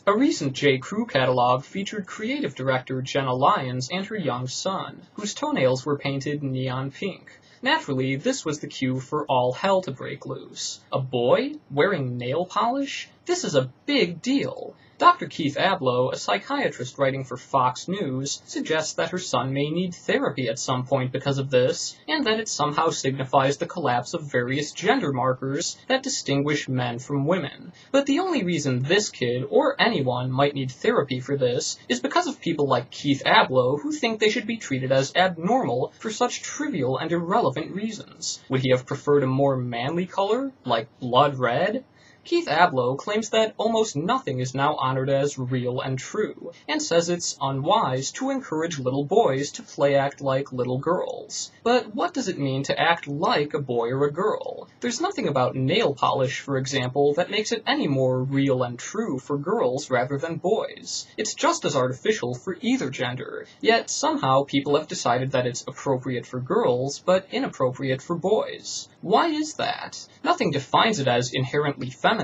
A recent j.crew catalog featured creative director Jenna Lyons and her young son, whose toenails were painted neon pink. Naturally, this was the cue for all hell to break loose. A boy wearing nail polish? This is a big deal. Dr. Keith Ablow, a psychiatrist writing for Fox News, suggests that her son may need therapy at some point because of this, and that it somehow signifies the collapse of various gender markers that distinguish men from women. But the only reason this kid, or anyone, might need therapy for this is because of people like Keith Ablow who think they should be treated as abnormal for such trivial and irrelevant reasons. Would he have preferred a more manly color, like blood red? Keith Ablow claims that almost nothing is now honored as real and true, and says it's unwise to encourage little boys to play act like little girls. But what does it mean to act like a boy or a girl? There's nothing about nail polish, for example, that makes it any more real and true for girls rather than boys. It's just as artificial for either gender, yet somehow people have decided that it's appropriate for girls, but inappropriate for boys. Why is that? Nothing defines it as inherently feminine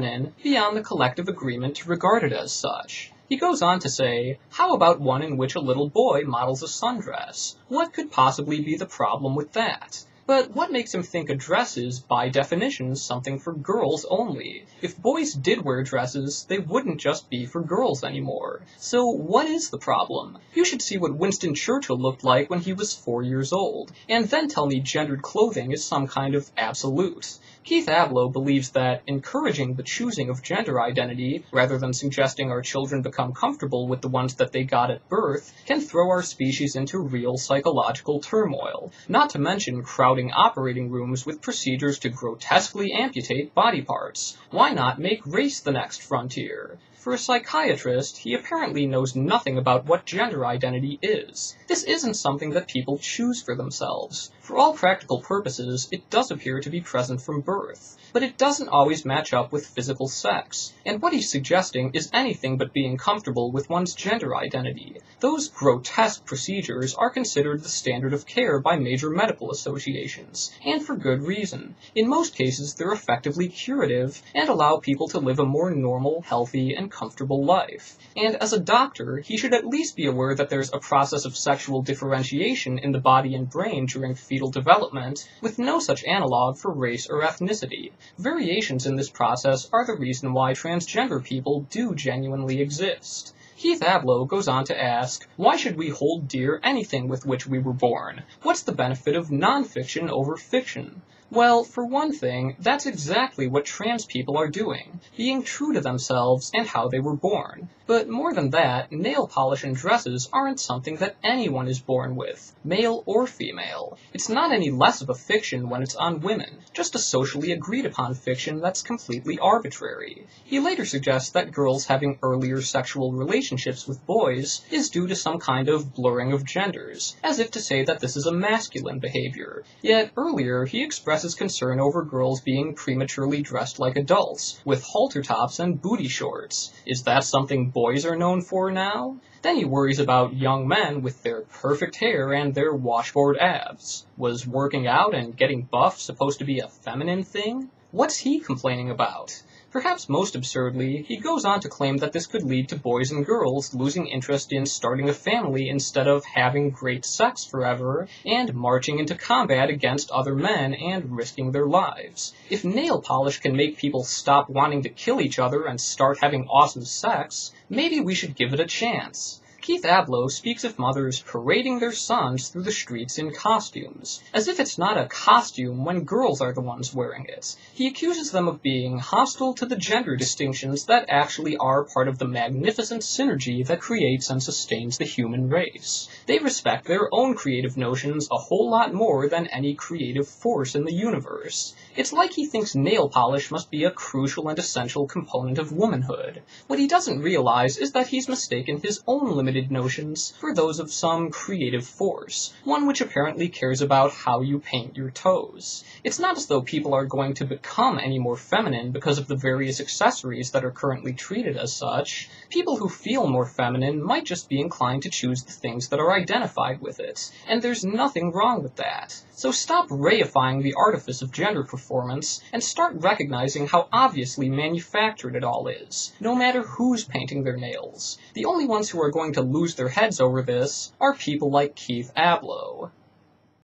beyond the collective agreement to regard it as such. He goes on to say, how about one in which a little boy models a sundress? What could possibly be the problem with that? But what makes him think a dress is, by definition, something for girls only? If boys did wear dresses, they wouldn't just be for girls anymore. So what is the problem? You should see what Winston Churchill looked like when he was 4 years old, and then tell me gendered clothing is some kind of absolute. Keith Ablow believes that encouraging the choosing of gender identity, rather than suggesting our children become comfortable with the ones that they got at birth, can throw our species into real psychological turmoil, not to mention crowding operating rooms with procedures to grotesquely amputate body parts. Why not make race the next frontier? For a psychiatrist, he apparently knows nothing about what gender identity is. This isn't something that people choose for themselves. For all practical purposes, it does appear to be present from birth, but it doesn't always match up with physical sex, and what he's suggesting is anything but being comfortable with one's gender identity. Those grotesque procedures are considered the standard of care by major medical associations, and for good reason. In most cases, they're effectively curative and allow people to live a more normal, healthy, and comfortable life. And as a doctor, he should at least be aware that there's a process of sexual differentiation in the body and brain during fetal development, with no such analog for race or ethnicity. Variations in this process are the reason why transgender people do genuinely exist. Keith Ablow goes on to ask, why should we hold dear anything with which we were born? What's the benefit of non-fiction over fiction? Well, for one thing, that's exactly what trans people are doing, being true to themselves and how they were born. But more than that, nail polish and dresses aren't something that anyone is born with, male or female. It's not any less of a fiction when it's on women, just a socially agreed upon fiction that's completely arbitrary. He later suggests that girls having earlier sexual relationships with boys is due to some kind of blurring of genders, as if to say that this is a masculine behavior. Yet earlier, he expressed his concern over girls being prematurely dressed like adults, with halter tops and booty shorts. Is that something boys are known for now? Then he worries about young men with their perfect hair and their washboard abs. Was working out and getting buff supposed to be a feminine thing? What's he complaining about? Perhaps most absurdly, he goes on to claim that this could lead to boys and girls losing interest in starting a family instead of having great sex forever, and marching into combat against other men and risking their lives. If nail polish can make people stop wanting to kill each other and start having awesome sex, maybe we should give it a chance. Keith Ablow speaks of mothers parading their sons through the streets in costumes, as if it's not a costume when girls are the ones wearing it. He accuses them of being hostile to the gender distinctions that actually are part of the magnificent synergy that creates and sustains the human race. They respect their own creative notions a whole lot more than any creative force in the universe. It's like he thinks nail polish must be a crucial and essential component of womanhood. What he doesn't realize is that he's mistaken his own limitations limited notions for those of some creative force, one which apparently cares about how you paint your toes. It's not as though people are going to become any more feminine because of the various accessories that are currently treated as such. People who feel more feminine might just be inclined to choose the things that are identified with it, and there's nothing wrong with that. So stop reifying the artifice of gender performance, and start recognizing how obviously manufactured it all is, no matter who's painting their nails. The only ones who are going to lose their heads over this are people like Keith Ablow.